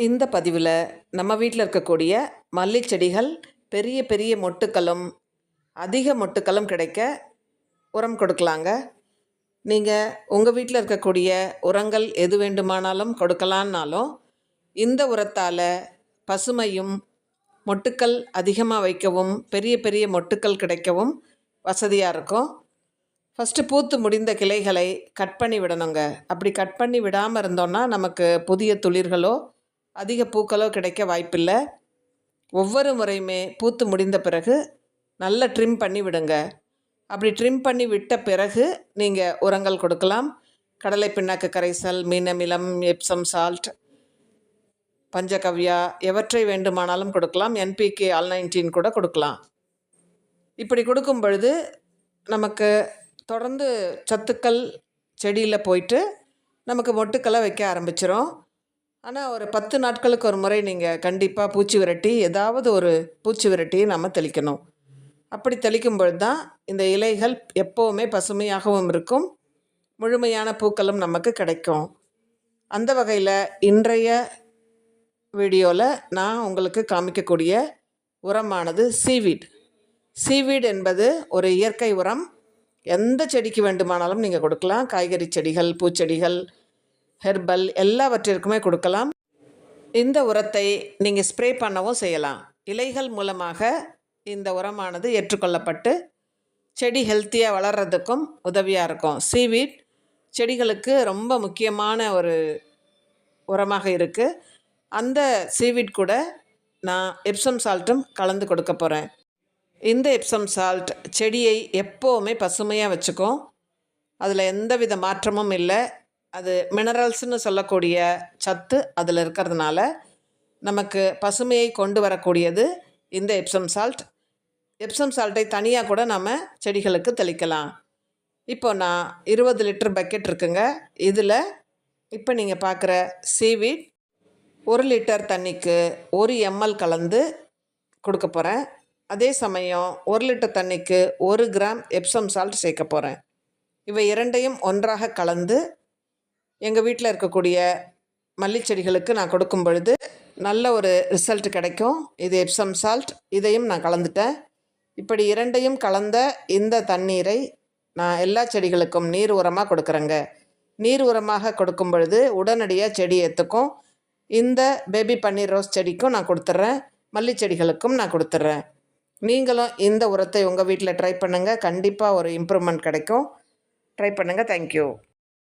இந்த பதிவில் நம்ம வீட்டில் இருக்கக்கூடிய மல்லி செடிகள் பெரிய பெரிய மொட்டுக்களும் அதிக மொட்டுக்களும் கிடைக்க உரம் கொடுக்கலாங்க. நீங்கள் உங்கள் வீட்டில் இருக்கக்கூடிய உரங்கள் எது வேண்டுமானாலும் கொடுக்கலான்னாலும் இந்த உரத்தால் பசுமையும் மொட்டுக்கள் அதிகமாக வைக்கவும் பெரிய பெரிய மொட்டுக்கள் கிடைக்கவும் வசதியாக இருக்கும். ஃபஸ்ட்டு பூத்து முடிந்த கிளைகளை கட் பண்ணி விடணுங்க. அப்படி கட் பண்ணி விடாமல் இருந்தோன்னா நமக்கு புதிய துளிர்களோ அதிக பூக்களோ கிடைக்க வாய்ப்பில்லை. ஒவ்வொரு முறையுமே பூத்து முடிந்த பிறகு நல்லா ட்ரிம் பண்ணி விடுங்க. அப்படி ட்ரிம் பண்ணி விட்ட பிறகு நீங்கள் உரங்கள் கொடுக்கலாம். கடலை பிண்ணாக்கு கரைசல், மீன் அமிலம், எப்சம் சால்ட், பஞ்சகவ்யா எவற்றை வேண்டுமானாலும் கொடுக்கலாம். NPK All-19 கூட கொடுக்கலாம். இப்படி கொடுக்கும் பொழுது நமக்கு தொடர்ந்து சத்துக்கள் செடியில் போயிட்டு நமக்கு மொட்டுக்களை வைக்க ஆரம்பிச்சிடும். ஆனால் ஒரு 10 நாட்களுக்கு ஒரு முறை நீங்கள் கண்டிப்பாக பூச்சி விரட்டி ஏதாவது ஒரு பூச்சி விரட்டியை நம்ம தெளிக்கணும். அப்படி தெளிக்கும் பொழுது தான் இந்த இலைகள் எப்போவுமே பசுமையாகவும் இருக்கும், முழுமையான பூக்களும் நமக்கு கிடைக்கும். அந்த வகையில் இன்றைய வீடியோவில் நான் உங்களுக்கு காமிக்கக்கூடிய உரமானது சீவீட் என்பது ஒரு இயற்கை உரம். எந்த செடிக்கு வேண்டுமானாலும் நீங்கள் கொடுக்கலாம். காய்கறி செடிகள், பூச்செடிகள், ஹெர்பல் எல்லாவற்றிற்குமே கொடுக்கலாம். இந்த உரத்தை நீங்கள் ஸ்ப்ரே பண்ணவும் செய்யலாம். இலைகள் மூலமாக இந்த உரமானது ஏற்றுக்கொள்ளப்பட்டு செடி ஹெல்த்தியாக வளர்கிறதுக்கும் உதவியாக இருக்கும். சீவீட் செடிகளுக்கு ரொம்ப முக்கியமான ஒரு உரமாக இருக்குது. அந்த சீவீட் கூட நான் எப்சம் சால்ட்டும் கலந்து கொடுக்க போகிறேன். இந்த எப்சம் சால்ட் செடியை எப்போவுமே பசுமையாக வச்சுக்கும். அதில் எந்தவித மாற்றமும் இல்லை. அது மினரல்ஸ்னு சொல்லக்கூடிய சத்து அதில் இருக்கிறதுனால நமக்கு பசுமையை கொண்டு வரக்கூடியது இந்த எப்சம் சால்ட். எப்சம் சால்ட்டை தனியாக கூட நம்ம செடிகளுக்கு தெளிக்கலாம். இப்போ நான் 20 லிட்டர் பக்கெட் இருக்குங்க. இதில் இப்போ நீங்கள் பார்க்குற சீவீட் 1 லிட்டர் தண்ணிக்கு 1 ml கலந்து கொடுக்க போகிறேன். அதே சமயம் 1 லிட்டர் தண்ணிக்கு 1 கிராம் எப்சம் சால்ட் சேர்க்க போகிறேன். இவை இரண்டையும் ஒன்றாக கலந்து எங்கள் வீட்டில் இருக்கக்கூடிய மல்லி செடிகளுக்கு நான் கொடுக்கும் பொழுது நல்ல ஒரு ரிசல்ட் கிடைக்கும். இது எப்சம் சால்ட், இதையும் நான் கலந்துட்டேன். இப்படி இரண்டையும் கலந்த இந்த தண்ணீரை நான் எல்லா செடிகளுக்கும் நீர் உரமாக கொடுக்குறேங்க. நீர் உரமாக கொடுக்கும் பொழுது உடனடியாக செடி ஏற்றுக்கும். இந்த பேபி பன்னீர் ரோஸ் செடிக்கும் நான் கொடுத்துட்றேன், மல்லி செடிகளுக்கும் நான் கொடுத்துட்றேன். நீங்களும் இந்த உரத்தை உங்கள் வீட்டில் ட்ரை பண்ணுங்கள். கண்டிப்பாக ஒரு இம்ப்ரூவ்மெண்ட் கிடைக்கும். ட்ரை பண்ணுங்கள். தேங்க்யூ.